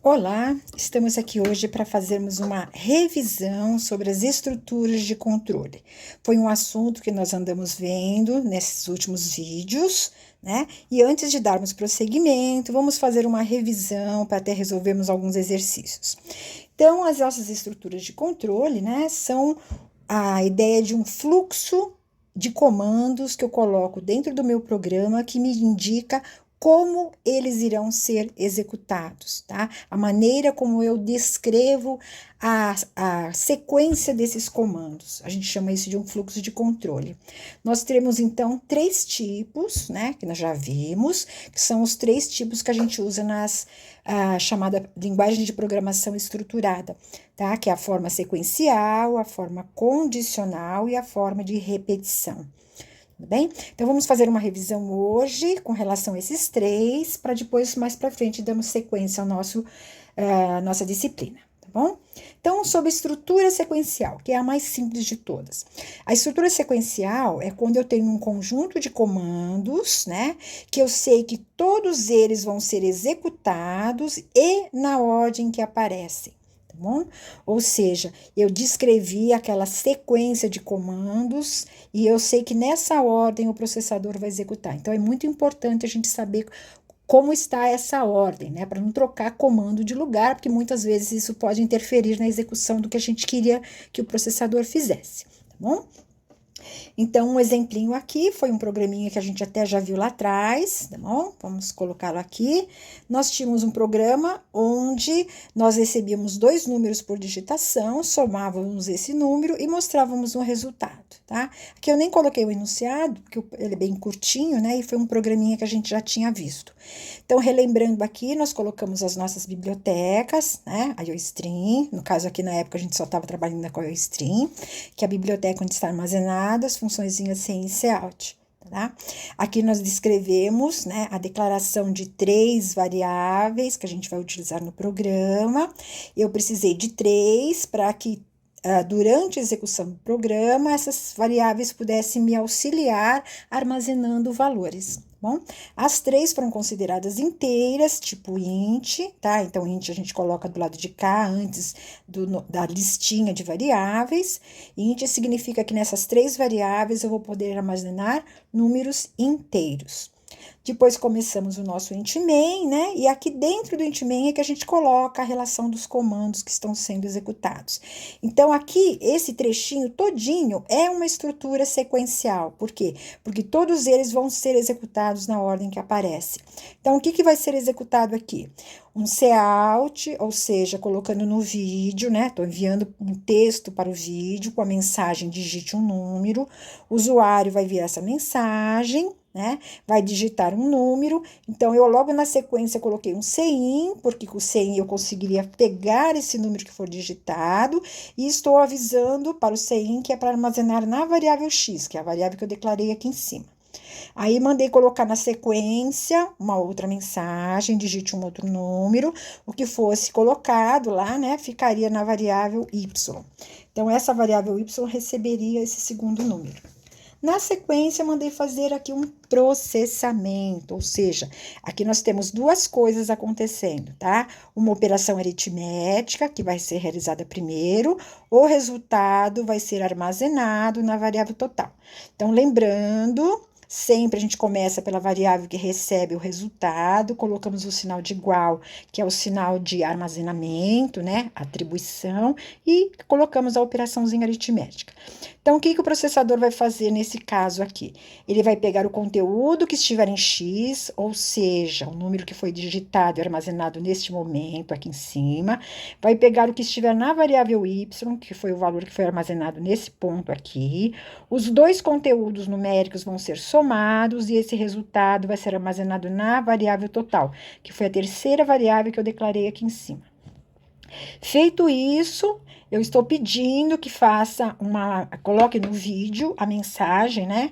Olá, estamos aqui hoje para fazermos uma revisão sobre as estruturas de controle. Foi um assunto que nós andamos vendo nesses últimos vídeos, né? E antes de darmos prosseguimento, vamos fazer uma revisão para até resolvermos alguns exercícios. Então, as nossas estruturas de controle, né, são a ideia de um fluxo de comandos que eu coloco dentro do meu programa que me indica como eles irão ser executados, tá? A maneira como eu descrevo a sequência desses comandos. A gente chama isso de um fluxo de controle. Nós temos, então, três tipos, né? Que nós já vimos, que são os três tipos que a gente usa nas chamada linguagem de programação estruturada, tá? Que é a forma sequencial, a forma condicional e a forma de repetição. Tudo bem? Então, vamos fazer uma revisão hoje com relação a esses três, para depois, mais para frente, darmos sequência ao nossa disciplina, tá bom? Então, sobre estrutura sequencial, que é a mais simples de todas. A estrutura sequencial é quando eu tenho um conjunto de comandos, né, que eu sei que todos eles vão ser executados e na ordem que aparecem. Bom? Ou seja, eu descrevi aquela sequência de comandos e eu sei que nessa ordem o processador vai executar. Então, é muito importante a gente saber como está essa ordem, né? Para não trocar comando de lugar, porque muitas vezes isso pode interferir na execução do que a gente queria que o processador fizesse, tá bom? Então, um exemplinho aqui foi um programinha que a gente até já viu lá atrás, tá bom? Vamos colocá-lo aqui. Nós tínhamos um programa onde nós recebíamos dois números por digitação, somávamos esse número e mostrávamos um resultado, tá? Aqui eu nem coloquei o enunciado, porque ele é bem curtinho, né? E foi um programinha que a gente já tinha visto. Então, relembrando aqui, nós colocamos as nossas bibliotecas, né? A IOStream, no caso aqui na época a gente só estava trabalhando com a IOStream, que é a biblioteca onde está armazenada as funçõezinhas CIN e COUT. Tá? Aqui nós descrevemos, né, a declaração de três variáveis que a gente vai utilizar no programa. Eu precisei de três para que durante a execução do programa, essas variáveis pudessem me auxiliar armazenando valores. Bom, as três foram consideradas inteiras, tipo int, tá? Então, int a gente coloca do lado de cá, antes da listinha de variáveis. Int significa que nessas três variáveis eu vou poder armazenar números inteiros. Depois começamos o nosso int main, né? E aqui dentro do int main é que a gente coloca a relação dos comandos que estão sendo executados. Então, aqui, esse trechinho todinho é uma estrutura sequencial. Por quê? Porque todos eles vão ser executados na ordem que aparece. Então, o que vai ser executado aqui? Um cout, ou seja, colocando no vídeo, né? Estou enviando um texto para o vídeo com a mensagem digite um número. O usuário vai ver essa mensagem, né? Vai digitar um número, então eu logo na sequência coloquei um CIN, porque com o CIN eu conseguiria pegar esse número que for digitado, e estou avisando para o CIN que é para armazenar na variável X, que é a variável que eu declarei aqui em cima. Aí mandei colocar na sequência uma outra mensagem, digite um outro número, o que fosse colocado lá, né, ficaria na variável Y. Então, essa variável Y receberia esse segundo número. Na sequência, mandei fazer aqui um processamento, ou seja, aqui nós temos duas coisas acontecendo, tá? Uma operação aritmética, que vai ser realizada primeiro, o resultado vai ser armazenado na variável total. Então, lembrando, sempre a gente começa pela variável que recebe o resultado, colocamos o sinal de igual, que é o sinal de armazenamento, né? Atribuição, e colocamos a operaçãozinha aritmética. Então, o que o processador vai fazer nesse caso aqui? Ele vai pegar o conteúdo que estiver em X, ou seja, o número que foi digitado e armazenado neste momento aqui em cima, vai pegar o que estiver na variável Y, que foi o valor que foi armazenado nesse ponto aqui, os dois conteúdos numéricos vão ser somados e esse resultado vai ser armazenado na variável total, que foi a terceira variável que eu declarei aqui em cima. Feito isso, eu estou pedindo que coloque no vídeo a mensagem, né?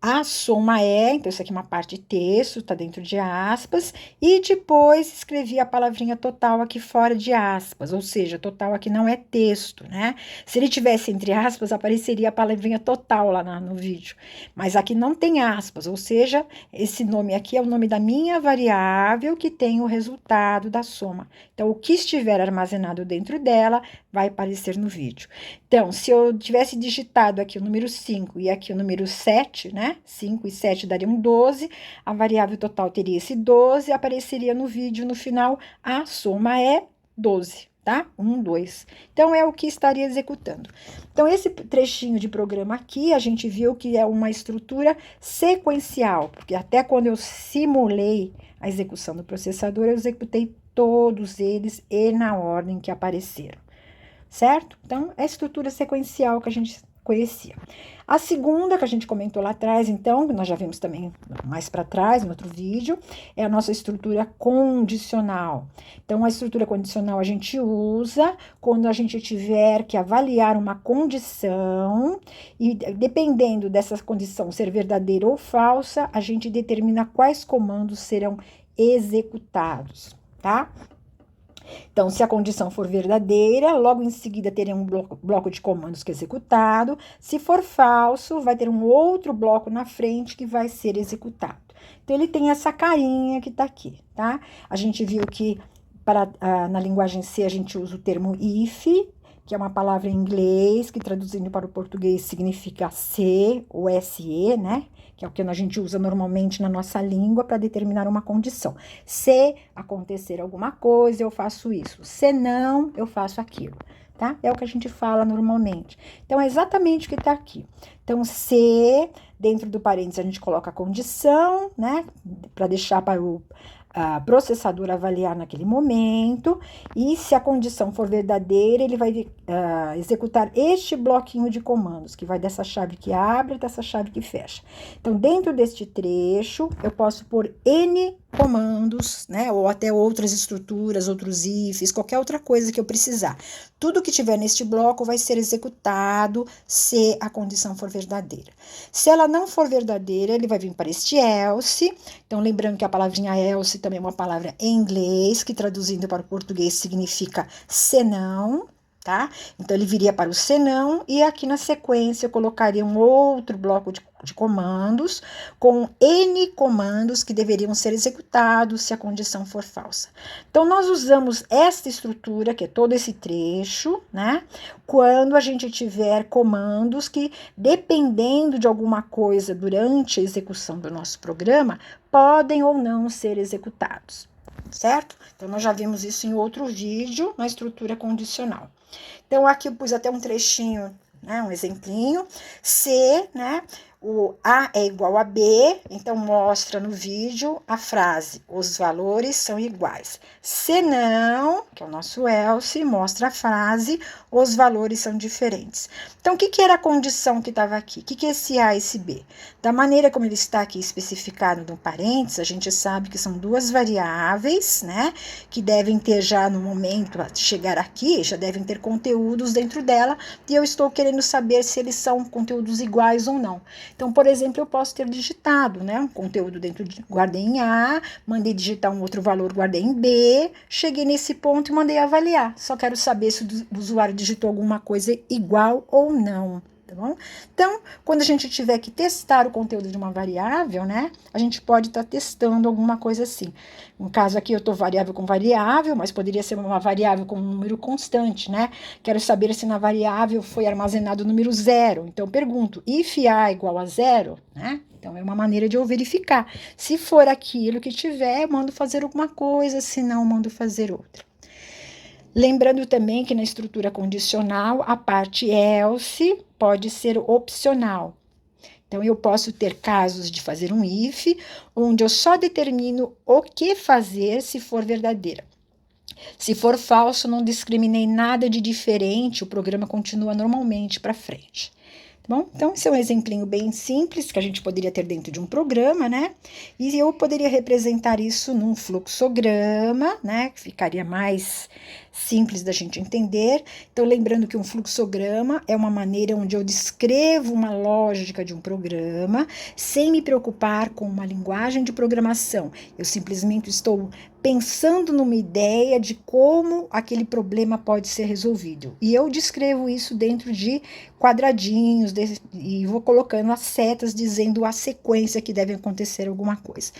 a soma é, então isso aqui é uma parte de texto, está dentro de aspas, e depois escrevi a palavrinha total aqui fora de aspas, ou seja, total aqui não é texto, né? Se ele tivesse entre aspas, apareceria a palavrinha total lá no vídeo, mas aqui não tem aspas, ou seja, esse nome aqui é o nome da minha variável que tem o resultado da soma. Então, o que estiver armazenado dentro dela vai aparecer no vídeo. Então, se eu tivesse digitado aqui o número 5 e aqui o número 7, né? 5 e 7 dariam 12, a variável total teria esse 12, apareceria no vídeo no final, a soma é 12, tá? 1, 2. Então, é o que estaria executando. Então, esse trechinho de programa aqui, a gente viu que é uma estrutura sequencial, porque até quando eu simulei a execução do processador, eu executei todos eles e na ordem que apareceram, certo? Então, é a estrutura sequencial que a gente conhecia. A segunda, que a gente comentou lá atrás, então, que nós já vimos também mais para trás, no outro vídeo, é a nossa estrutura condicional. Então, a estrutura condicional a gente usa quando a gente tiver que avaliar uma condição e, dependendo dessa condição ser verdadeira ou falsa, a gente determina quais comandos serão executados, tá? Então, se a condição for verdadeira, logo em seguida terá um bloco de comandos que é executado. Se for falso, vai ter um outro bloco na frente que vai ser executado. Então, ele tem essa carinha que está aqui, tá? A gente viu que na linguagem C a gente usa o termo if, que é uma palavra em inglês, que traduzindo para o português significa se ou se, né? Que é o que a gente usa normalmente na nossa língua para determinar uma condição. Se acontecer alguma coisa, eu faço isso. Se não, eu faço aquilo, tá? É o que a gente fala normalmente. Então, é exatamente o que está aqui. Então, se, dentro do parênteses, a gente coloca a condição, né? Para deixar para o processador avaliar naquele momento, e se a condição for verdadeira, ele vai executar este bloquinho de comandos, que vai dessa chave que abre, dessa chave que fecha. Então, dentro deste trecho, eu posso pôr N comandos, né, ou até outras estruturas, outros ifs, qualquer outra coisa que eu precisar. Tudo que tiver neste bloco vai ser executado se a condição for verdadeira. Se ela não for verdadeira, ele vai vir para este else. Então, lembrando que a palavrinha else também é uma palavra em inglês, que traduzindo para o português significa senão, tá? Então, ele viria para o senão e aqui na sequência eu colocaria um outro bloco de comandos com N comandos que deveriam ser executados se a condição for falsa. Então, nós usamos esta estrutura, que é todo esse trecho, né? Quando a gente tiver comandos que, dependendo de alguma coisa durante a execução do nosso programa, podem ou não ser executados, certo? Então, nós já vimos isso em outro vídeo, na estrutura condicional. Então, aqui eu pus até um trechinho, né, um exemplinho. Se, né, o A é igual a B, então mostra no vídeo a frase, os valores são iguais. Se não, que é o nosso else, mostra a frase, os valores são diferentes. Então, o que era a condição que estava aqui? O que é esse A e esse B? Da maneira como ele está aqui especificado no parênteses, a gente sabe que são duas variáveis, né, que devem ter já no momento a chegar aqui, já devem ter conteúdos dentro dela, e eu estou querendo saber se eles são conteúdos iguais ou não. Então, por exemplo, eu posso ter digitado, né, um conteúdo dentro de, guardei em A, mandei digitar um outro valor, guardei em B, cheguei nesse ponto e mandei avaliar. Só quero saber se o usuário digitou alguma coisa igual ou não, tá bom? Então, quando a gente tiver que testar o conteúdo de uma variável, né, a gente pode estar testando alguma coisa assim. No caso aqui, eu estou variável com variável, mas poderia ser uma variável com um número constante, né? Quero saber se na variável foi armazenado o número 0. Então, eu pergunto, if A igual a 0, né? Então, é uma maneira de eu verificar. Se for aquilo que tiver, eu mando fazer alguma coisa, se não, mando fazer outra. Lembrando também que na estrutura condicional, a parte else pode ser opcional. Então, eu posso ter casos de fazer um if, onde eu só determino o que fazer se for verdadeira. Se for falso, não discriminei nada de diferente, o programa continua normalmente para frente. Bom, então, esse é um exemplinho bem simples que a gente poderia ter dentro de um programa, né? E eu poderia representar isso num fluxograma, né? Que ficaria mais simples da gente entender. Então, lembrando que um fluxograma é uma maneira onde eu descrevo uma lógica de um programa sem me preocupar com uma linguagem de programação. Eu simplesmente estou pensando numa ideia de como aquele problema pode ser resolvido. E eu descrevo isso dentro de quadradinhos e vou colocando as setas dizendo a sequência que deve acontecer alguma coisa.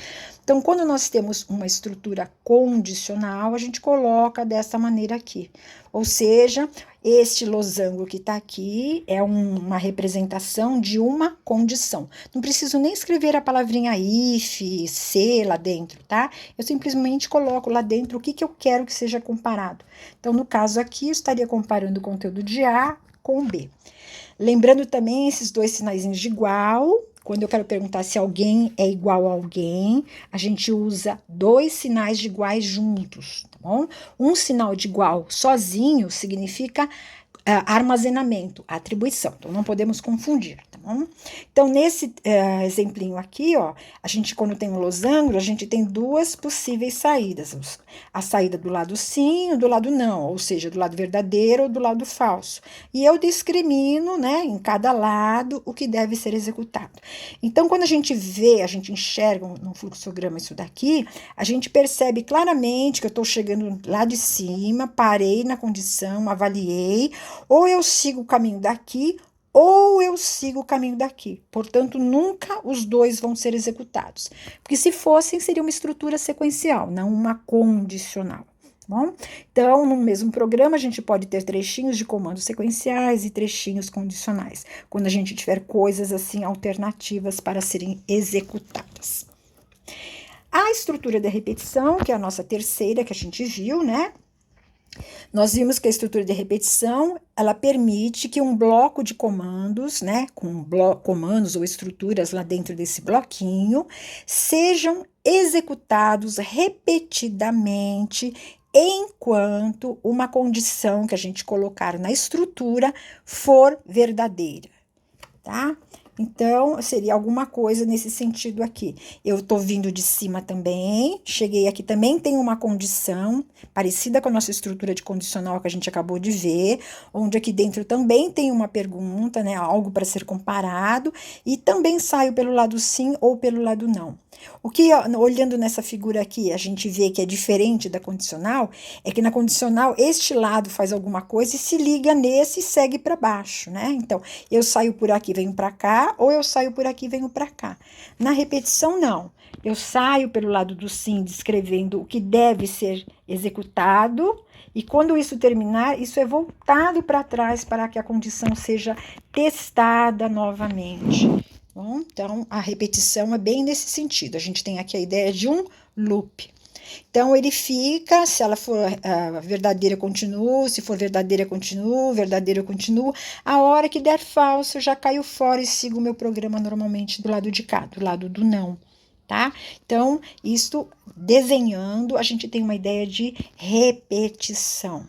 Então, quando nós temos uma estrutura condicional, a gente coloca dessa maneira aqui. Ou seja, este losango que está aqui é uma representação de uma condição. Não preciso nem escrever a palavrinha if, se lá dentro, tá? Eu simplesmente coloco lá dentro o que eu quero que seja comparado. Então, no caso aqui, eu estaria comparando o conteúdo de A com B. Lembrando também esses dois sinaizinhos de igual. Quando eu quero perguntar se alguém é igual a alguém, a gente usa dois sinais de iguais juntos, tá bom? Um sinal de igual sozinho significa armazenamento, atribuição. Então, não podemos confundir, tá bom? Então, nesse exemplinho aqui, ó, a gente, quando tem um losango, a gente tem duas possíveis saídas. A saída do lado sim e do lado não, ou seja, do lado verdadeiro ou do lado falso. E eu discrimino, né, em cada lado o que deve ser executado. Então, quando a gente vê, a gente enxerga no fluxograma isso daqui, a gente percebe claramente que eu estou chegando lá de cima, parei na condição, avaliei, ou eu sigo o caminho daqui, ou eu sigo o caminho daqui. Portanto, nunca os dois vão ser executados. Porque se fossem, seria uma estrutura sequencial, não uma condicional. Bom, então, no mesmo programa, a gente pode ter trechinhos de comandos sequenciais e trechinhos condicionais, quando a gente tiver coisas assim alternativas para serem executadas. A estrutura de repetição, que é a nossa terceira que a gente viu, né? Nós vimos que a estrutura de repetição, ela permite que um bloco de comandos, né, com comandos ou estruturas lá dentro desse bloquinho, sejam executados repetidamente enquanto uma condição que a gente colocar na estrutura for verdadeira, tá? Então, seria alguma coisa nesse sentido aqui. Eu tô vindo de cima também, cheguei aqui também, tem uma condição parecida com a nossa estrutura de condicional que a gente acabou de ver, onde aqui dentro também tem uma pergunta, né, algo para ser comparado, e também saio pelo lado sim ou pelo lado não. O que, olhando nessa figura aqui, a gente vê que é diferente da condicional, é que na condicional este lado faz alguma coisa e se liga nesse e segue para baixo, né? Então, eu saio por aqui, venho para cá, ou eu saio por aqui, venho para cá. Na repetição, não. Eu saio pelo lado do sim, descrevendo o que deve ser executado, e quando isso terminar, isso é voltado para trás para que a condição seja testada novamente. Bom, então, a repetição é bem nesse sentido. A gente tem aqui a ideia de um loop. Então, ele fica, se ela for verdadeira, continuo, se for verdadeira, continuo, verdadeira, continuo. A hora que der falso, eu já caio fora e sigo o meu programa normalmente do lado de cá, do lado do não, tá? Então, isso, desenhando, a gente tem uma ideia de repetição.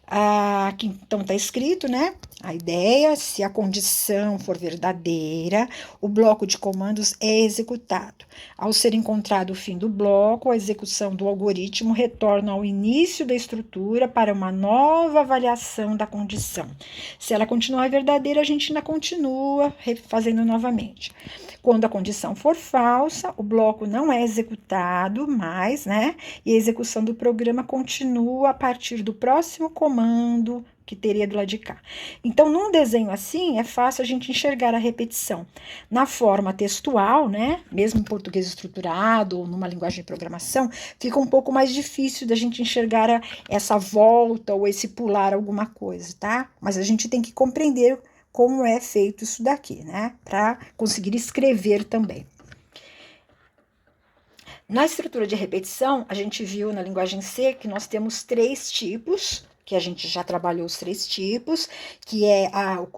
Aqui, então, está escrito, né? A ideia, se a condição for verdadeira, o bloco de comandos é executado. Ao ser encontrado o fim do bloco, a execução do algoritmo retorna ao início da estrutura para uma nova avaliação da condição. Se ela continuar verdadeira, a gente ainda continua fazendo novamente. Quando a condição for falsa, o bloco não é executado mais, né? E a execução do programa continua a partir do próximo comando que teria do lado de cá. Então, num desenho assim, é fácil a gente enxergar a repetição. Na forma textual, né, mesmo em português estruturado ou numa linguagem de programação, fica um pouco mais difícil da gente enxergar essa volta ou esse pular alguma coisa, tá? Mas a gente tem que compreender como é feito isso daqui, né, para conseguir escrever também. Na estrutura de repetição, a gente viu na linguagem C que nós temos 3 tipos, que a gente já trabalhou os 3 tipos, que é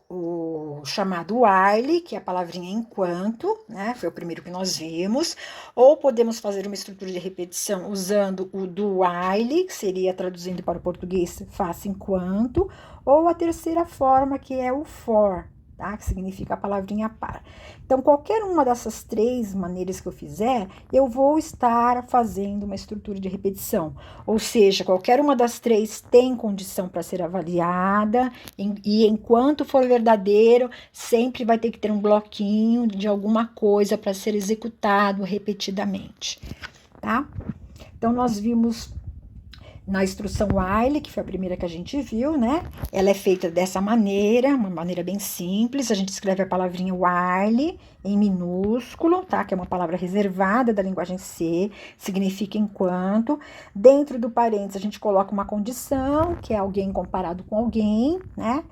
o chamado while, que é a palavrinha enquanto, né? Foi o primeiro que nós vimos. Ou podemos fazer uma estrutura de repetição usando o do while, que seria traduzindo para o português, faça enquanto. Ou a terceira forma, que é o for, tá? Que significa a palavrinha para. Então, qualquer uma dessas 3 maneiras que eu fizer, eu vou estar fazendo uma estrutura de repetição. Ou seja, qualquer uma das 3 tem condição para ser avaliada, e enquanto for verdadeiro, sempre vai ter que ter um bloquinho de alguma coisa para ser executado repetidamente, tá? Então, nós vimos na instrução while, que foi a primeira que a gente viu, né? Ela é feita dessa maneira, uma maneira bem simples. A gente escreve a palavrinha while em minúsculo, tá? Que é uma palavra reservada da linguagem C, significa enquanto. Dentro do parênteses, a gente coloca uma condição, que é alguém comparado com alguém, né?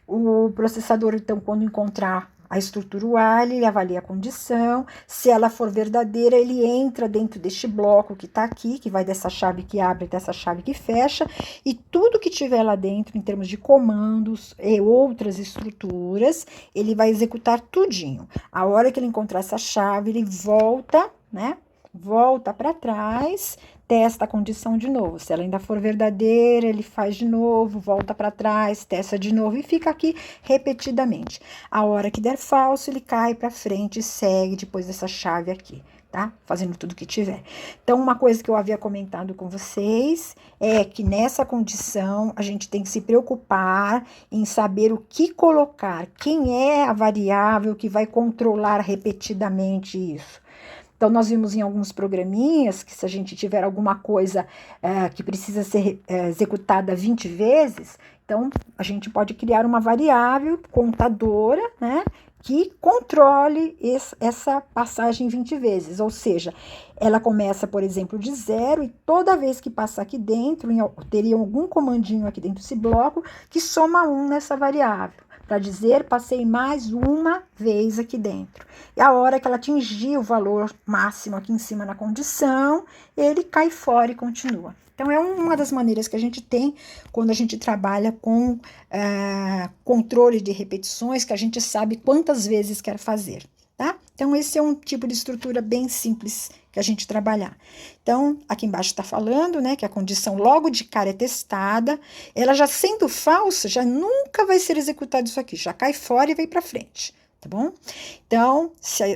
O processador, então, quando encontrar a estrutura while, ele avalia a condição. Se ela for verdadeira, ele entra dentro deste bloco que está aqui, que vai dessa chave que abre até essa chave que fecha, e tudo que tiver lá dentro, em termos de comandos e outras estruturas, ele vai executar tudinho. A hora que ele encontrar essa chave, ele volta, né? Volta para trás, testa a condição de novo. Se ela ainda for verdadeira, ele faz de novo, volta para trás, testa de novo e fica aqui repetidamente. A hora que der falso, ele cai para frente e segue depois dessa chave aqui, tá? Fazendo tudo que tiver. Então, uma coisa que eu havia comentado com vocês é que nessa condição a gente tem que se preocupar em saber o que colocar, quem é a variável que vai controlar repetidamente isso. Então, nós vimos em alguns programinhas que se a gente tiver alguma coisa que precisa ser executada 20 vezes, então a gente pode criar uma variável contadora, né, que controle essa passagem 20 vezes. Ou seja, ela começa, por exemplo, de 0 e toda vez que passar aqui dentro, teria algum comandinho aqui dentro desse bloco que soma 1 nessa variável, para dizer, passei mais uma vez aqui dentro. E a hora que ela atingir o valor máximo aqui em cima na condição, ele cai fora e continua. Então, é uma das maneiras que a gente tem quando a gente trabalha com controle de repetições, que a gente sabe quantas vezes quer fazer, tá? Então, esse é um tipo de estrutura bem simples que a gente trabalhar. Então, aqui embaixo está falando, né, que a condição logo de cara é testada, ela já sendo falsa, já nunca vai ser executado isso aqui, já cai fora e vem para frente, tá bom? Então,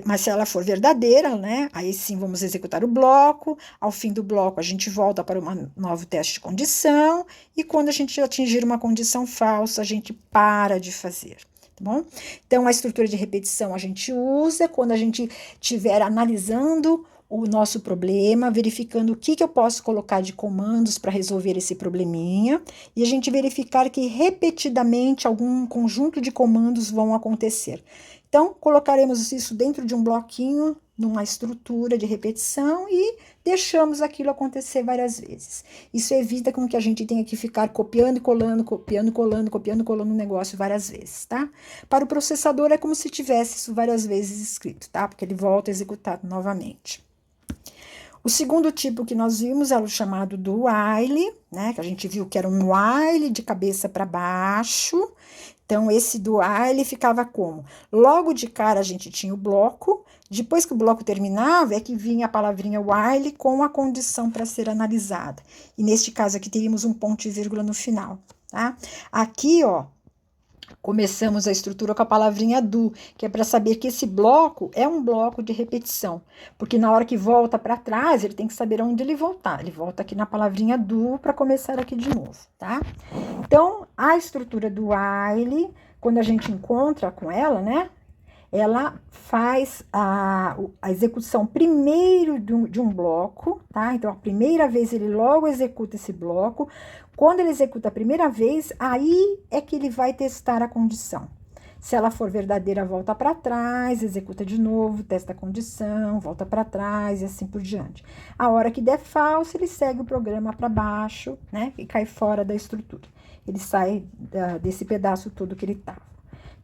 mas se ela for verdadeira, né, aí sim vamos executar o bloco, ao fim do bloco a gente volta para um novo teste de condição, e quando a gente atingir uma condição falsa, a gente para de fazer. Tá bom? Então, a estrutura de repetição a gente usa quando a gente estiver analisando o nosso problema, verificando o que eu posso colocar de comandos para resolver esse probleminha, e a gente verificar que repetidamente algum conjunto de comandos vão acontecer. Então, colocaremos isso dentro de um bloquinho, numa estrutura de repetição e deixamos aquilo acontecer várias vezes. Isso evita com que a gente tenha que ficar copiando e colando, copiando e colando, copiando e colando o negócio várias vezes, tá? Para o processador é como se tivesse isso várias vezes escrito, tá? Porque ele volta a executar novamente. O segundo tipo que nós vimos era o chamado do while, né? Que a gente viu que era um while de cabeça para baixo. Então, esse do while ficava como? Logo de cara a gente tinha o bloco, depois que o bloco terminava é que vinha a palavrinha while com a condição para ser analisada. E neste caso aqui teríamos um ponto e vírgula no final, tá? Aqui, ó, começamos a estrutura com a palavrinha do, que é para saber que esse bloco é um bloco de repetição, porque na hora que volta para trás, ele tem que saber onde ele voltar. Ele volta aqui na palavrinha do para começar aqui de novo, tá? Então, a estrutura do while, quando a gente encontra com ela, né? Ela faz a execução primeiro de um bloco, tá? Então, a primeira vez ele logo executa esse bloco. Quando ele executa a primeira vez, aí é que ele vai testar a condição. Se ela for verdadeira, volta para trás, executa de novo, testa a condição, volta para trás e assim por diante. A hora que der falso, ele segue o programa para baixo, né? E cai fora da estrutura. Ele sai desse pedaço todo que ele estava.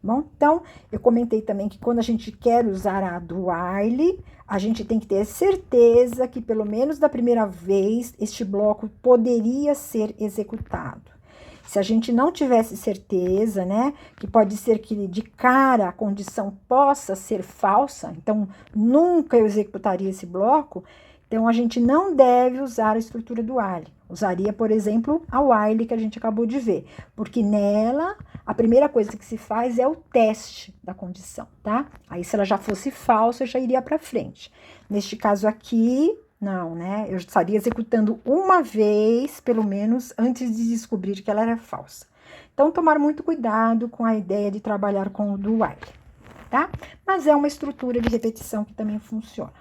Bom, então, eu comentei também que quando a gente quer usar a do while, a gente tem que ter certeza que, pelo menos da primeira vez, este bloco poderia ser executado. Se a gente não tivesse certeza, né, que pode ser que de cara a condição possa ser falsa, então nunca eu executaria esse bloco, Então, a gente não deve usar a estrutura do while. Usaria, por exemplo, a while que a gente acabou de ver, porque nela, a primeira coisa que se faz é o teste da condição, tá? Aí, se ela já fosse falsa, já iria para frente. Neste caso aqui, não, né? Eu estaria executando uma vez, pelo menos, antes de descobrir que ela era falsa. Então, tomar muito cuidado com a ideia de trabalhar com o do while, tá? Mas é uma estrutura de repetição que também funciona.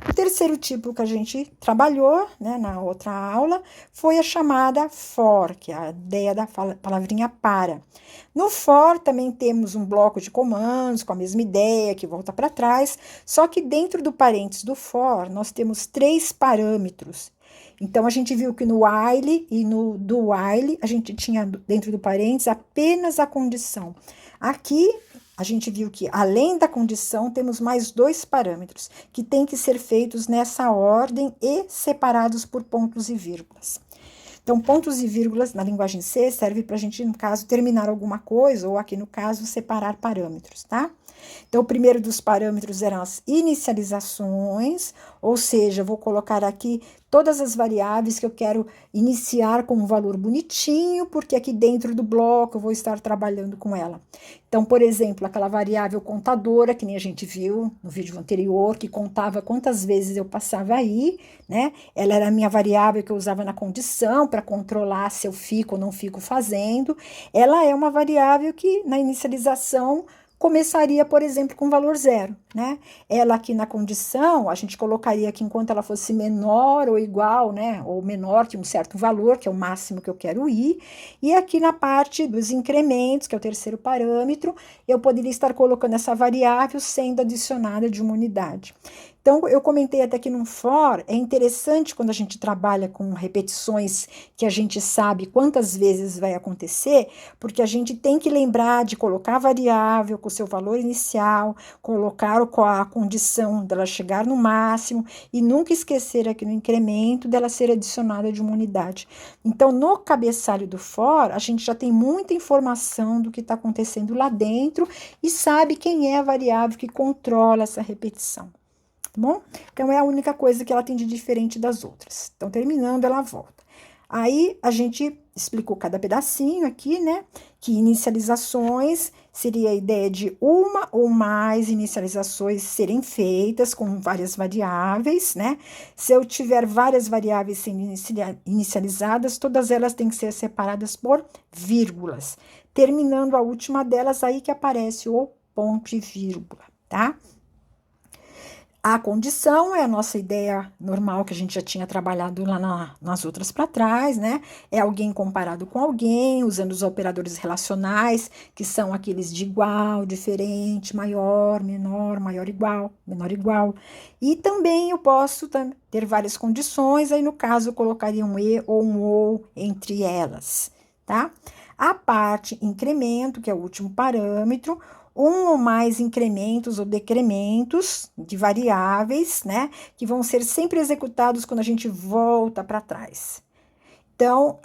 O terceiro tipo que a gente trabalhou, né, na outra aula, foi a chamada for, que é a ideia da palavrinha para. No for também temos um bloco de comandos com a mesma ideia, que volta para trás, só que dentro do parênteses do for, nós temos 3 parâmetros. Então, a gente viu que no while e no do while, a gente tinha dentro do parênteses apenas a condição. Aqui, a gente viu que, além da condição, temos mais 2 parâmetros, que têm que ser feitos nessa ordem e separados por pontos e vírgulas. Então, pontos e vírgulas na linguagem C serve para a gente, no caso, terminar alguma coisa, ou aqui no caso, separar parâmetros, tá? Então, o primeiro dos parâmetros eram as inicializações, ou seja, eu vou colocar aqui todas as variáveis que eu quero iniciar com um valor bonitinho, porque aqui dentro do bloco eu vou estar trabalhando com ela. Então, por exemplo, aquela variável contadora, que nem a gente viu no vídeo anterior, que contava quantas vezes eu passava aí, né? Ela era a minha variável que eu usava na condição para controlar se eu fico ou não fico fazendo. Ela é uma variável que na inicialização começaria, por exemplo, com valor 0, né? Ela aqui na condição, a gente colocaria que enquanto ela fosse menor ou igual, né? Ou menor que um certo valor, que é o máximo que eu quero ir. E aqui na parte dos incrementos, que é o terceiro parâmetro, eu poderia estar colocando essa variável sendo adicionada de uma unidade. Então, eu comentei até que no for, é interessante quando a gente trabalha com repetições que a gente sabe quantas vezes vai acontecer, porque a gente tem que lembrar de colocar a variável com o seu valor inicial, colocar a condição dela chegar no máximo e nunca esquecer aqui no incremento dela ser adicionada de uma unidade. Então, no cabeçalho do for, a gente já tem muita informação do que está acontecendo lá dentro e sabe quem é a variável que controla essa repetição. Bom? Então, é a única coisa que ela tem de diferente das outras. Então, terminando, ela volta. Aí, a gente explicou cada pedacinho aqui, né? Que inicializações seria a ideia de uma ou mais inicializações serem feitas com várias variáveis, né? Se eu tiver várias variáveis sendo inicializadas, todas elas têm que ser separadas por vírgulas. Terminando a última delas, aí que aparece o ponto e vírgula, tá? A condição é a nossa ideia normal que a gente já tinha trabalhado lá nas outras para trás, né? É alguém comparado com alguém, usando os operadores relacionais, que são aqueles de igual, diferente, maior, menor, maior igual, menor igual. E também eu posso ter várias condições, aí no caso eu colocaria um e ou um ou entre elas, tá? A parte incremento, que é o último parâmetro, um ou mais incrementos ou decrementos de variáveis, né, que vão ser sempre executados quando a gente volta para trás. Então,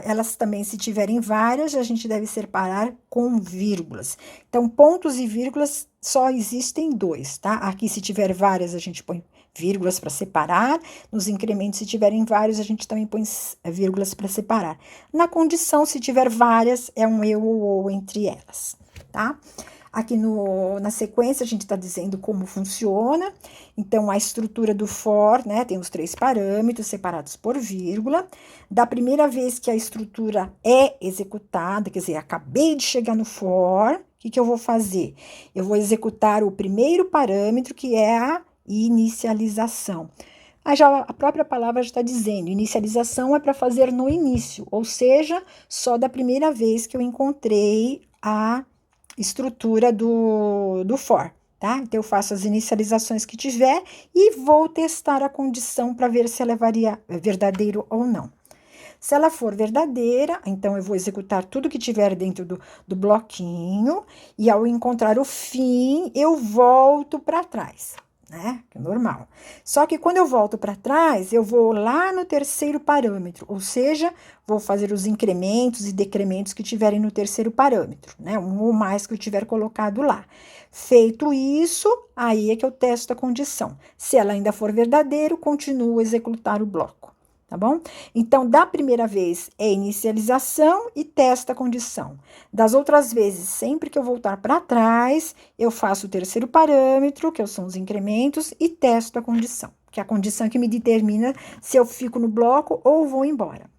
elas também, se tiverem várias, a gente deve separar com vírgulas. Então, pontos e vírgulas só existem 2, tá? Aqui, se tiver várias, a gente põe vírgulas para separar. Nos incrementos, se tiverem vários, a gente também põe vírgulas para separar. Na condição, se tiver várias, é um eu ou entre elas, tá? Aqui na sequência, a gente está dizendo como funciona. Então, a estrutura do for, né, tem os 3 parâmetros separados por vírgula. Da primeira vez que a estrutura é executada, quer dizer, acabei de chegar no for, o que eu vou fazer? Eu vou executar o primeiro parâmetro, que é a inicialização. Já a própria palavra já está dizendo, inicialização é para fazer no início, ou seja, só da primeira vez que eu encontrei a estrutura do for, tá? Então, eu faço as inicializações que tiver e vou testar a condição para ver se ela é verdadeiro ou não. Se ela for verdadeira, então eu vou executar tudo que tiver dentro do bloquinho e ao encontrar o fim, eu volto para trás. né? Que é normal. Só que quando eu volto para trás, eu vou lá no terceiro parâmetro, ou seja, vou fazer os incrementos e decrementos que tiverem no terceiro parâmetro, né? Um ou mais que eu tiver colocado lá. Feito isso, aí é que eu testo a condição. Se ela ainda for verdadeiro, continuo a executar o bloco. Tá bom? Então, da primeira vez é inicialização e testa a condição. Das outras vezes, sempre que eu voltar para trás, eu faço o terceiro parâmetro, que são os incrementos, e testo a condição, que é a condição que me determina se eu fico no bloco ou vou embora.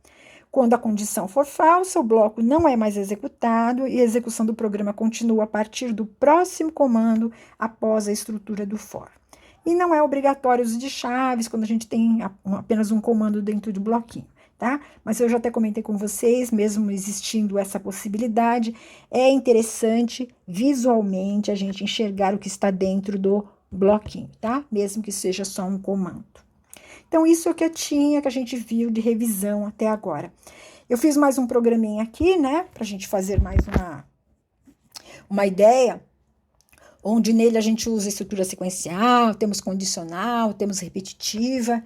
Quando a condição for falsa, o bloco não é mais executado e a execução do programa continua a partir do próximo comando após a estrutura do for. E não é obrigatório uso de chaves quando a gente tem apenas um comando dentro do bloquinho, tá? Mas eu já até comentei com vocês, mesmo existindo essa possibilidade, é interessante visualmente a gente enxergar o que está dentro do bloquinho, tá? Mesmo que seja só um comando. Então, isso é o que eu tinha, que a gente viu de revisão até agora. Eu fiz mais um programinha aqui, né, pra gente fazer mais uma ideia, onde nele a gente usa estrutura sequencial, temos condicional, temos repetitiva.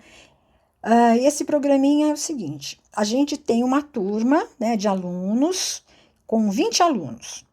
Esse programinha é o seguinte, a gente tem uma turma, né, de alunos, com 20 alunos.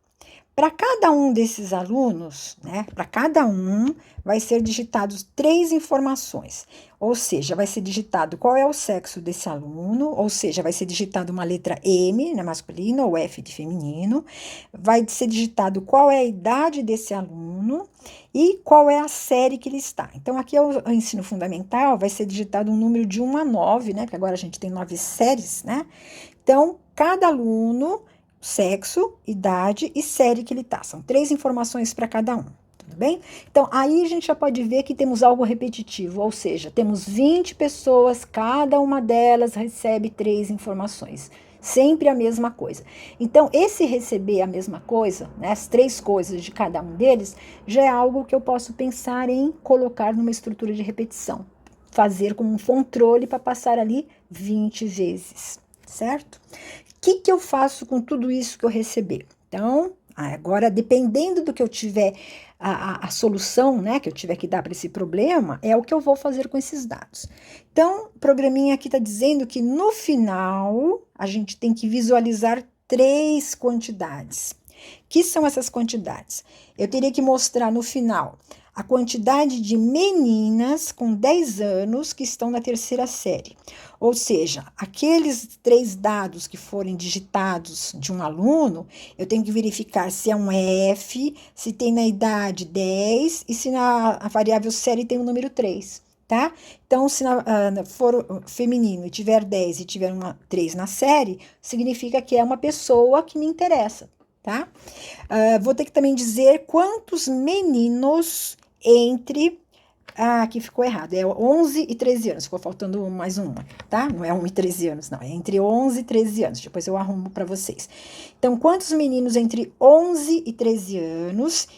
Para cada um desses alunos, né, para cada um, vai ser digitados 3 informações. Ou seja, vai ser digitado qual é o sexo desse aluno, ou seja, vai ser digitado uma letra M, né, masculino, ou F de feminino. Vai ser digitado qual é a idade desse aluno e qual é a série que ele está. Então, aqui é o ensino fundamental, vai ser digitado um número de 1 a 9, né, porque agora a gente tem 9 séries, né? Então, cada aluno, sexo, idade e série que ele tá. São 3 informações para cada um, tudo bem? Então, aí a gente já pode ver que temos algo repetitivo, ou seja, temos 20 pessoas, cada uma delas recebe 3 informações. Sempre a mesma coisa. Então, esse receber a mesma coisa, né, as 3 coisas de cada um deles, já é algo que eu posso pensar em colocar numa estrutura de repetição. Fazer como um controle para passar ali 20 vezes, certo? O que eu faço com tudo isso que eu receber? Então, agora, dependendo do que eu tiver, a solução, né, que eu tiver que dar para esse problema, é o que eu vou fazer com esses dados. Então, o programinha aqui está dizendo que no final, a gente tem que visualizar 3 quantidades. Que são essas quantidades? Eu teria que mostrar no final a quantidade de meninas com 10 anos que estão na terceira série. Ou seja, aqueles 3 dados que forem digitados de um aluno, eu tenho que verificar se é um F, se tem na idade 10 e se na variável série tem o número 3. Tá? Então, se for feminino e tiver 10 e tiver 3 na série, significa que é uma pessoa que me interessa, tá? Vou ter que também dizer quantos meninos entre... aqui ficou errado, é 11 e 13 anos, ficou faltando mais uma, tá? Não é 1 e 13 anos, não, é entre 11 e 13 anos, depois eu arrumo para vocês. Então, quantos meninos entre 11 e 13 anos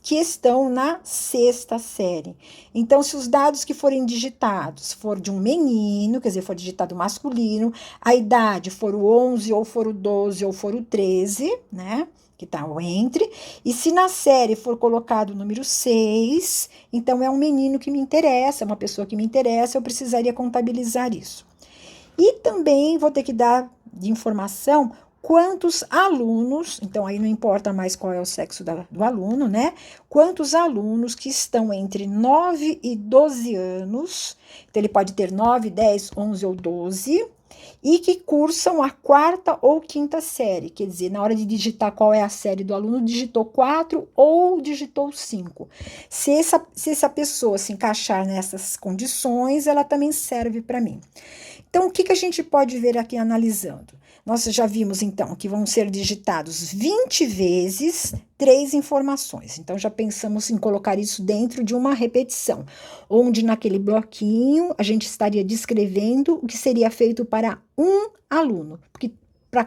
que estão na 6ª série? Então, se os dados que forem digitados for de um menino, quer dizer, for digitado masculino, a idade for o 11, ou for o 12, ou for o 13, né? Que tá o entre, e se na série for colocado o número 6, então é um menino que me interessa, é uma pessoa que me interessa, eu precisaria contabilizar isso. E também vou ter que dar de informação quantos alunos, então aí não importa mais qual é o sexo do aluno, né? Quantos alunos que estão entre 9 e 12 anos, então ele pode ter 9, 10, 11 ou 12, e que cursam a 4ª ou 5ª série, quer dizer, na hora de digitar qual é a série do aluno, digitou 4 ou digitou 5. Se essa pessoa se encaixar nessas condições, ela também serve para mim. Então, o que a gente pode ver aqui analisando? Nós já vimos, então, que vão ser digitados 20 vezes 3 informações. Então, já pensamos em colocar isso dentro de uma repetição, onde naquele bloquinho a gente estaria descrevendo o que seria feito para um aluno, porque para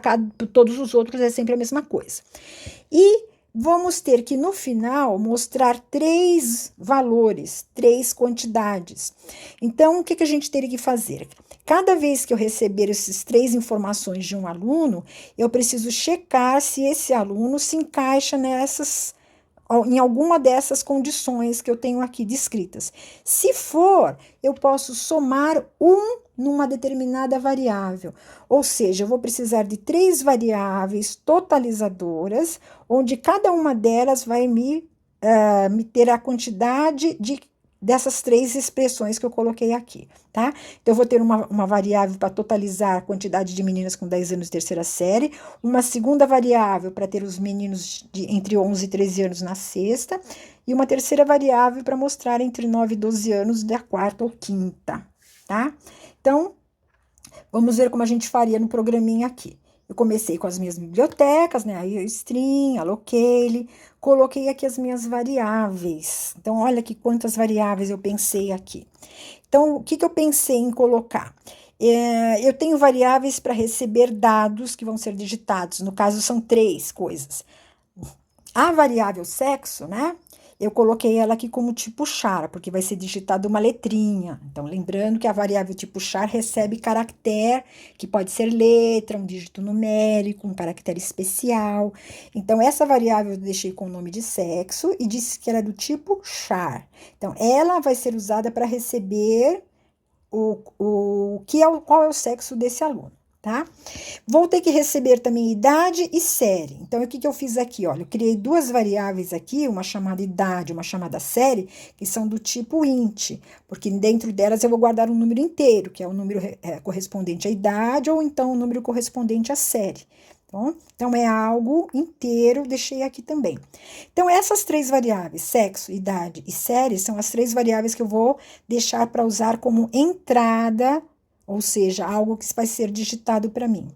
todos os outros é sempre a mesma coisa. E vamos ter que, no final, mostrar 3 valores, 3 quantidades. Então, o que a gente teria que fazer? Cada vez que eu receber essas 3 informações de um aluno, eu preciso checar se esse aluno se encaixa nessas em alguma dessas condições que eu tenho aqui descritas. Se for, eu posso somar numa determinada variável. Ou seja, eu vou precisar de 3 variáveis totalizadoras, onde cada uma delas vai me ter a quantidade dessas 3 expressões que eu coloquei aqui, tá? Então, eu vou ter uma variável para totalizar a quantidade de meninas com 10 anos de terceira série, uma segunda variável para ter os meninos entre 11 e 13 anos na sexta, e uma terceira variável para mostrar entre 9 e 12 anos da quarta ou quinta, tá? Então, vamos ver como a gente faria no programinha aqui. Eu comecei com as minhas bibliotecas, né? A string, a locale, coloquei aqui as minhas variáveis. Então, olha aqui quantas variáveis eu pensei aqui. Então, o que eu pensei em colocar? Eu tenho variáveis para receber dados que vão ser digitados. No caso, são 3 coisas. A variável sexo, né? Eu coloquei ela aqui como tipo char, porque vai ser digitada uma letrinha. Então, lembrando que a variável tipo char recebe caractere, que pode ser letra, um dígito numérico, um caractere especial. Então, essa variável eu deixei com o nome de sexo e disse que era do tipo char. Então, ela vai ser usada para receber qual é o sexo desse aluno, tá? Vou ter que receber também idade e série. Então, o que eu fiz aqui? Olha, eu criei 2 variáveis aqui, uma chamada idade, uma chamada série, que são do tipo int, porque dentro delas eu vou guardar um número inteiro, que é o número correspondente à idade, ou então o número correspondente à série. Então, é algo inteiro, deixei aqui também. Então, essas 3 variáveis, sexo, idade e série, são as 3 variáveis que eu vou deixar para usar como entrada, ou seja, algo que vai ser digitado para mim.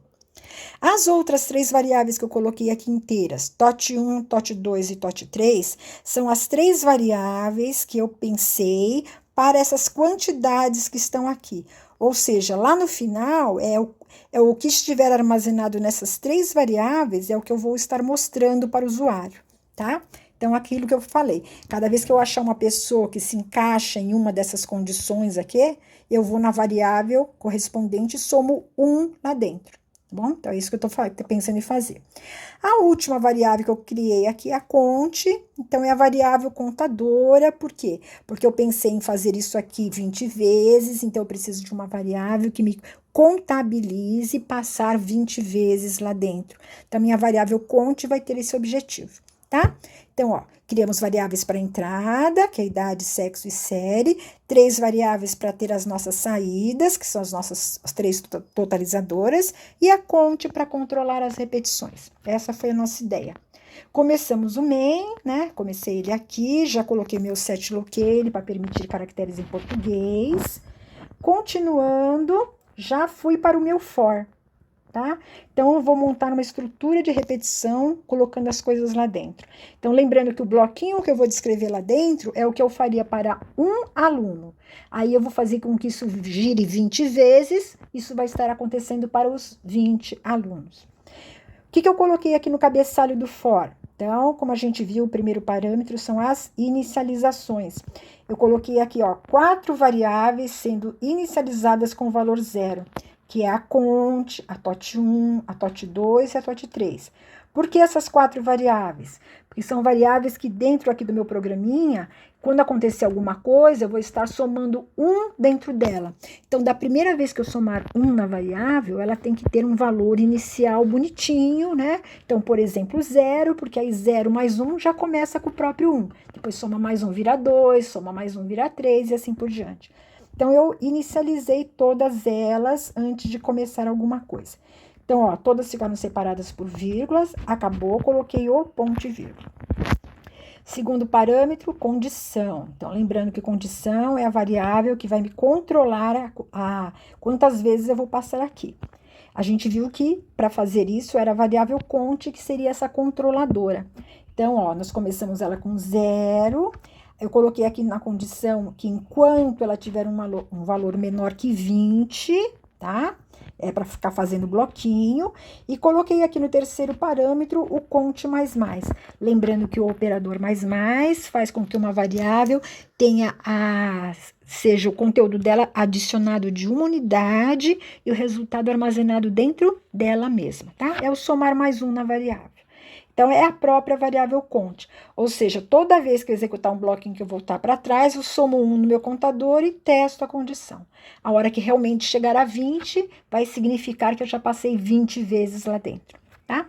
As outras 3 variáveis que eu coloquei aqui inteiras, TOT1, TOT2 e TOT3, são as 3 variáveis que eu pensei para essas quantidades que estão aqui. Ou seja, lá no final, é o que estiver armazenado nessas 3 variáveis, é o que eu vou estar mostrando para o usuário, tá? Então, aquilo que eu falei, cada vez que eu achar uma pessoa que se encaixa em uma dessas condições aqui, eu vou na variável correspondente e somo 1 lá dentro. Bom, então é isso que eu estou pensando em fazer. A última variável que eu criei aqui é a conte, então é a variável contadora, por quê? Porque eu pensei em fazer isso aqui 20 vezes, então eu preciso de uma variável que me contabilize e passar 20 vezes lá dentro. Então, a minha variável conte vai ter esse objetivo, tá? Então, ó, criamos variáveis para entrada, que é idade, sexo e série, 3 variáveis para ter as nossas saídas, que são as 3 totalizadoras, e a conte para controlar as repetições. Essa foi a nossa ideia. Começamos o main, né? Comecei ele aqui, já coloquei meu set locale para permitir caracteres em português. Continuando, já fui para o meu for. Tá? Então, eu vou montar uma estrutura de repetição, colocando as coisas lá dentro. Então, lembrando que o bloquinho que eu vou descrever lá dentro é o que eu faria para um aluno. Aí, eu vou fazer com que isso gire 20 vezes, isso vai estar acontecendo para os 20 alunos. O que eu coloquei aqui no cabeçalho do for? Então, como a gente viu, o primeiro parâmetro são as inicializações. Eu coloquei aqui, ó, 4 variáveis sendo inicializadas com valor 0. Que é a conte, a TOT1, a TOT2 e a TOT3. Por que essas 4 variáveis? Porque são variáveis que dentro aqui do meu programinha, quando acontecer alguma coisa, eu vou estar somando 1 dentro dela. Então, da primeira vez que eu somar 1 na variável, ela tem que ter um valor inicial bonitinho, né? Então, por exemplo, 0, porque aí 0 mais 1 já começa com o próprio 1. Depois soma mais 1 vira 2, soma mais 1 vira 3 e assim por diante. Então, eu inicializei todas elas antes de começar alguma coisa. Então, ó, todas ficaram separadas por vírgulas, acabou, coloquei o ponto e vírgula. Segundo parâmetro, condição. Então, lembrando que condição é a variável que vai me controlar quantas vezes eu vou passar aqui. A gente viu que, para fazer isso, era a variável conte, que seria essa controladora. Então, ó, nós começamos ela com 0. Eu coloquei aqui na condição que enquanto ela tiver um valor menor que 20, tá? É para ficar fazendo bloquinho. E coloquei aqui no terceiro parâmetro o conte mais mais. Lembrando que o operador mais mais faz com que uma variável tenha seja o conteúdo dela adicionado de uma unidade e o resultado armazenado dentro dela mesma, tá? É o somar mais um na variável. Então, é a própria variável cont. Ou seja, toda vez que eu executar um bloquinho que eu voltar para trás, eu somo 1 no meu contador e testo a condição. A hora que realmente chegar a 20, vai significar que eu já passei 20 vezes lá dentro, tá?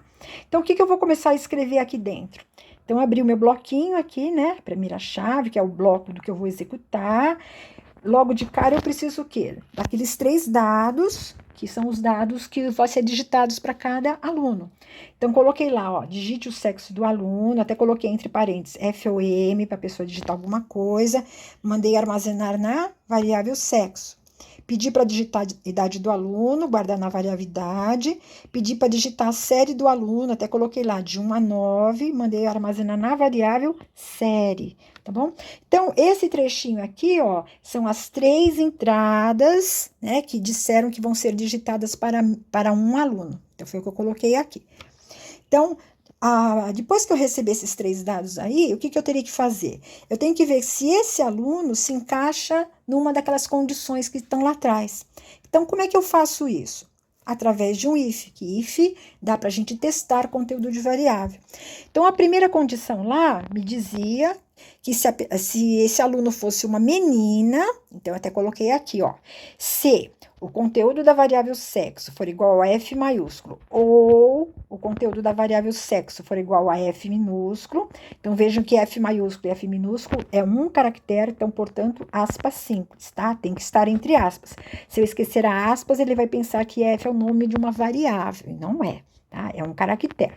Então, o que eu vou começar a escrever aqui dentro? Então, abri o meu bloquinho aqui, né? Primeira chave, que é o bloco do que eu vou executar. Logo de cara, eu preciso o quê? Daqueles 3 dados, que são os dados que vão ser digitados para cada aluno. Então, coloquei lá, ó, digite o sexo do aluno, até coloquei entre parênteses F ou M para a pessoa digitar alguma coisa, mandei armazenar na variável sexo. Pedi para digitar a idade do aluno, guardar na variável idade. Pedi para digitar a série do aluno, até coloquei lá de 1 a 9, mandei armazenar na variável série, tá bom? Então, esse trechinho aqui, ó, são as 3 entradas, né, que disseram que vão ser digitadas para um aluno. Então, foi o que eu coloquei aqui. Então, depois que eu receber esses 3 dados aí, o que eu teria que fazer? Eu tenho que ver se esse aluno se encaixa numa daquelas condições que estão lá atrás. Então, como é que eu faço isso? Através de um if, que if dá para a gente testar conteúdo de variável. Então, a primeira condição lá me dizia que se esse aluno fosse uma menina, então eu até coloquei aqui, ó, se o conteúdo da variável sexo for igual a F maiúsculo ou o conteúdo da variável sexo for igual a F minúsculo, então vejam que F maiúsculo e F minúsculo é um caractere, então, portanto, aspas simples, tá? Tem que estar entre aspas. Se eu esquecer a aspas, ele vai pensar que F é o nome de uma variável, e não é, tá? É um caractere.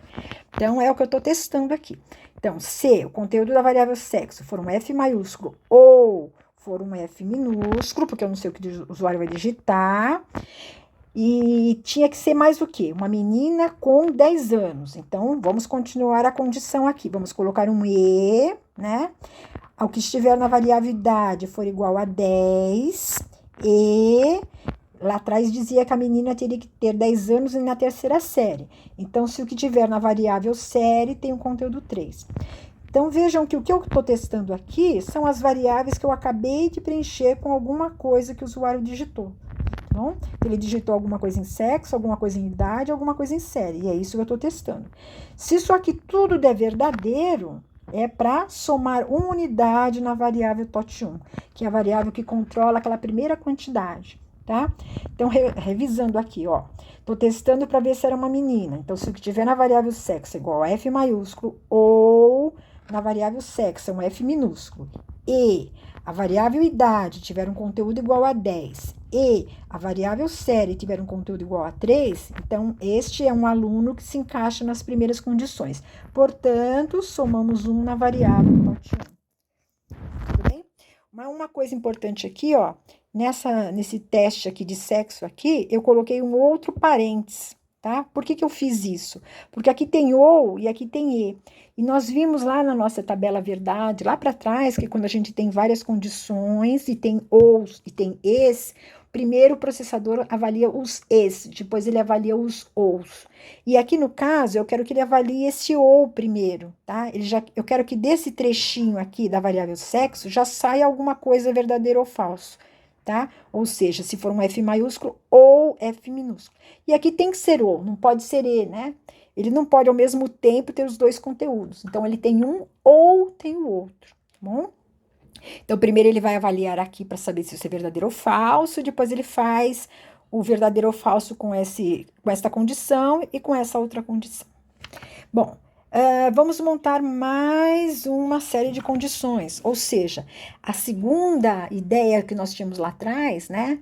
Então, é o que eu estou testando aqui. Então, se o conteúdo da variável sexo for um F maiúsculo ou for um F minúsculo, porque eu não sei o que o usuário vai digitar, e tinha que ser mais o quê? Uma menina com 10 anos. Então, vamos continuar a condição aqui. Vamos colocar um E, né? Ao que estiver na variável idade for igual a 10, e lá atrás dizia que a menina teria que ter 10 anos e na terceira série. Então, se o que tiver na variável série tem o conteúdo 3. Então, vejam que o que eu estou testando aqui são as variáveis que eu acabei de preencher com alguma coisa que o usuário digitou. Tá bom? Ele digitou alguma coisa em sexo, alguma coisa em idade, alguma coisa em série. E é isso que eu estou testando. Se isso aqui tudo der verdadeiro, é para somar uma unidade na variável TOT1, que é a variável que controla aquela primeira quantidade. Tá? Então, revisando aqui, ó, tô testando para ver se era uma menina. Então, se o que tiver na variável sexo é igual a F maiúsculo ou na variável sexo é um F minúsculo e a variável idade tiver um conteúdo igual a 10 e a variável série tiver um conteúdo igual a 3, então este é um aluno que se encaixa nas primeiras condições. Portanto, somamos 1 na variável TOT1. Tudo bem? Mas uma coisa importante aqui, ó, nesse teste aqui de sexo aqui, eu coloquei um outro parênteses, tá? Por que eu fiz isso? Porque aqui tem ou e aqui tem e. E nós vimos lá na nossa tabela verdade, lá para trás, que quando a gente tem várias condições e tem ous e tem es, primeiro o processador avalia os es, depois ele avalia os ous. E aqui no caso, eu quero que ele avalie esse ou primeiro, tá? Eu quero que desse trechinho aqui da variável sexo já saia alguma coisa verdadeiro ou falso, tá? Ou seja, se for um F maiúsculo ou F minúsculo. E aqui tem que ser ou, não pode ser E, né? Ele não pode ao mesmo tempo ter os dois conteúdos. Então, ele tem um ou tem o outro, tá bom? Então, primeiro ele vai avaliar aqui para saber se isso é verdadeiro ou falso, depois ele faz o verdadeiro ou falso com esta condição e com essa outra condição. Bom, vamos montar mais uma série de condições, ou seja, a segunda ideia que nós tínhamos lá atrás, né,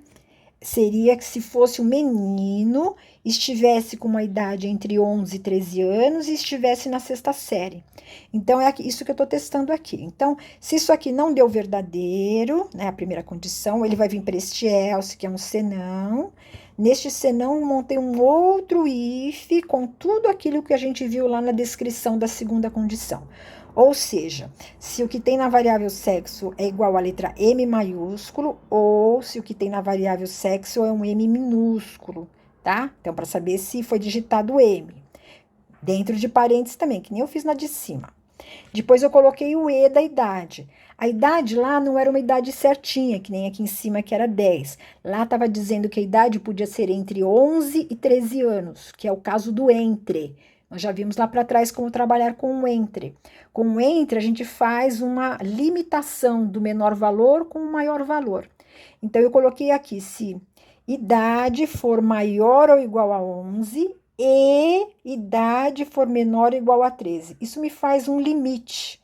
seria que se fosse um menino, estivesse com uma idade entre 11 e 13 anos e estivesse na sexta série. Então, é isso que eu estou testando aqui. Então, se isso aqui não deu verdadeiro, né, a primeira condição, ele vai vir para este else, que é um senão. Neste senão, montei um outro if com tudo aquilo que a gente viu lá na descrição da segunda condição. Ou seja, se o que tem na variável sexo é igual à letra M maiúsculo, ou se o que tem na variável sexo é um M minúsculo, tá? Então, para saber se foi digitado M. Dentro de parênteses também, que nem eu fiz na de cima. Depois eu coloquei o E da idade. A idade lá não era uma idade certinha, que nem aqui em cima que era 10. Lá estava dizendo que a idade podia ser entre 11 e 13 anos, que é o caso do entre. Nós já vimos lá para trás como trabalhar com o entre. Com o entre, a gente faz uma limitação do menor valor com o maior valor. Então, eu coloquei aqui, se idade for maior ou igual a 11 e idade for menor ou igual a 13. Isso me faz um limite,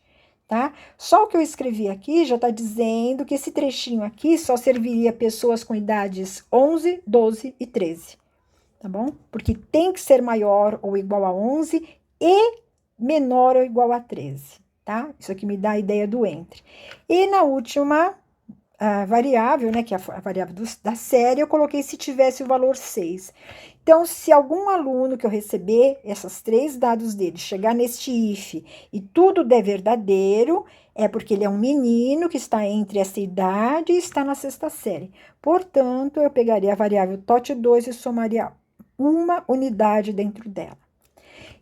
tá? Só o que eu escrevi aqui já está dizendo que esse trechinho aqui só serviria a pessoas com idades 11, 12 e 13, tá bom? Porque tem que ser maior ou igual a 11 e menor ou igual a 13, tá? Isso aqui me dá a ideia do entre. E na última variável, né, que é a variável da série, eu coloquei se tivesse o valor 6. Então, se algum aluno que eu receber esses 3 dados dele, chegar neste if e tudo der verdadeiro, é porque ele é um menino que está entre essa idade e está na 6ª série. Portanto, eu pegaria a variável TOT2 e somaria uma unidade dentro dela.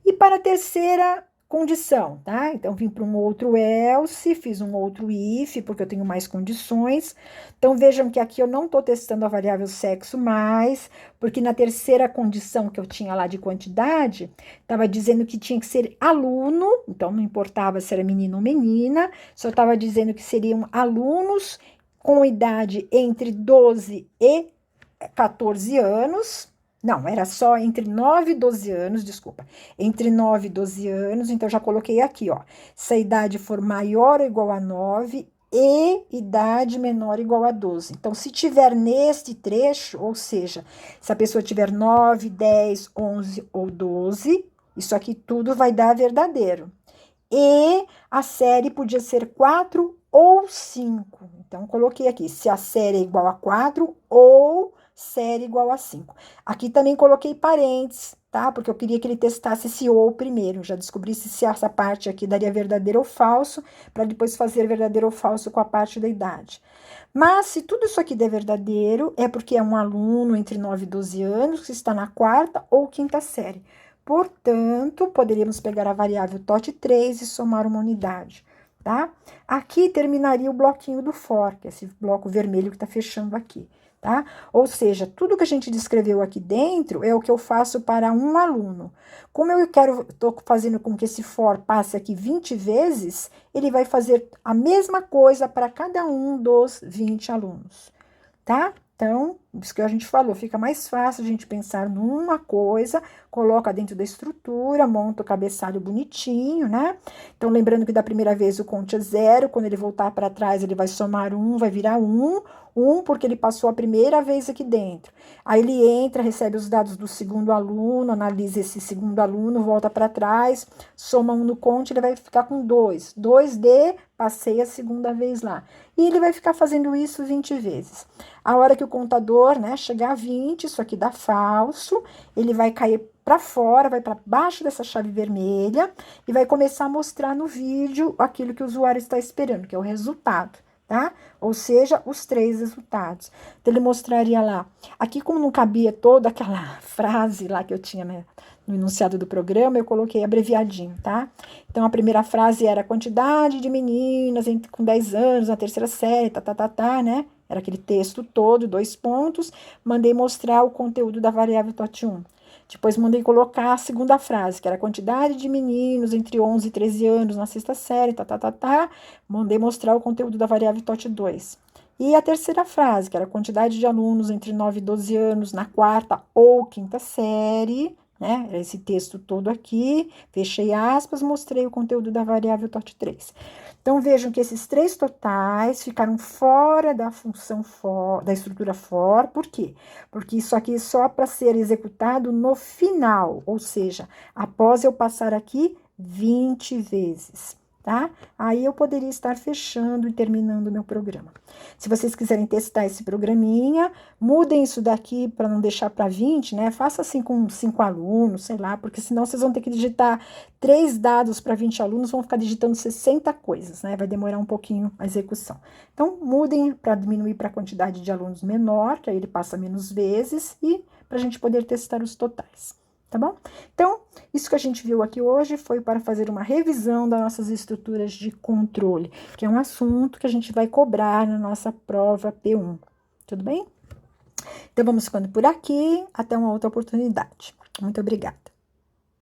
E para a terceira condição, tá? Então, vim para um outro else, fiz um outro if, porque eu tenho mais condições. Então, vejam que aqui eu não estou testando a variável sexo mais, porque na terceira condição que eu tinha lá de quantidade, estava dizendo que tinha que ser aluno, então não importava se era menino ou menina, só estava dizendo que seriam alunos com idade entre 12 e 14 anos. Não, era só entre 9 e 12 anos, desculpa. Entre 9 e 12 anos, então já coloquei aqui, ó. Se a idade for maior ou igual a 9 e idade menor ou igual a 12. Então, se tiver neste trecho, ou seja, se a pessoa tiver 9, 10, 11 ou 12, isso aqui tudo vai dar verdadeiro. E a série podia ser 4 ou 5. Então, coloquei aqui, se a série é igual a 4 ou série igual a 5. Aqui também coloquei parênteses, tá? Porque eu queria que ele testasse esse ou primeiro. Já descobri se essa parte aqui daria verdadeiro ou falso, para depois fazer verdadeiro ou falso com a parte da idade. Mas, se tudo isso aqui der verdadeiro, é porque é um aluno entre 9 e 12 anos, que está na 4ª ou 5ª série. Portanto, poderíamos pegar a variável TOT3 e somar uma unidade, tá? Aqui terminaria o bloquinho do for, que é esse bloco vermelho que está fechando aqui, tá? Ou seja, tudo que a gente descreveu aqui dentro é o que eu faço para um aluno. Como eu estou fazendo com que esse for passe aqui 20 vezes, ele vai fazer a mesma coisa para cada um dos 20 alunos, tá? Então, isso que a gente falou, fica mais fácil a gente pensar numa coisa, coloca dentro da estrutura, monta o cabeçalho bonitinho, né? Então, lembrando que da primeira vez o conte é 0, quando ele voltar para trás, ele vai somar 1, vai virar 1, porque ele passou a primeira vez aqui dentro. Aí ele entra, recebe os dados do segundo aluno, analisa esse segundo aluno, volta para trás, soma 1 no conte, ele vai ficar com 2. 2D, passei a segunda vez lá. E ele vai ficar fazendo isso 20 vezes. A hora que o contador, né, chegar a 20, isso aqui dá falso, ele vai cair para fora, vai para baixo dessa chave vermelha e vai começar a mostrar no vídeo aquilo que o usuário está esperando, que é o resultado, tá? Ou seja, os 3 resultados. Então, ele mostraria lá. Aqui, como não cabia toda aquela frase lá que eu tinha, né, no enunciado do programa, eu coloquei abreviadinho, tá? Então, a primeira frase era a quantidade de meninas com 10 anos na 3ª série, né? Era aquele texto todo, 2 pontos. Mandei mostrar o conteúdo da variável TOT1. Depois, mandei colocar a segunda frase, que era a quantidade de meninos entre 11 e 13 anos na 6ª série, Mandei mostrar o conteúdo da variável TOT2. E a terceira frase, que era a quantidade de alunos entre 9 e 12 anos na 4ª ou 5ª série, né? Era esse texto todo aqui, fechei aspas, mostrei o conteúdo da variável TOT3. Então, vejam que esses 3 totais ficaram fora da função for, da estrutura for. Por quê? Porque isso aqui é só para ser executado no final, ou seja, após eu passar aqui 20 vezes, tá? Aí eu poderia estar fechando e terminando o meu programa. Se vocês quiserem testar esse programinha, mudem isso daqui para não deixar para 20, né? Faça assim com 5 alunos, sei lá, porque senão vocês vão ter que digitar 3 dados para 20 alunos, vão ficar digitando 60 coisas, né? Vai demorar um pouquinho a execução. Então, mudem para diminuir para a quantidade de alunos menor, que aí ele passa menos vezes, e para a gente poder testar os totais. Tá bom? Então, isso que a gente viu aqui hoje foi para fazer uma revisão das nossas estruturas de controle, que é um assunto que a gente vai cobrar na nossa prova P1. Tudo bem? Então, vamos ficando por aqui. Até uma outra oportunidade. Muito obrigada.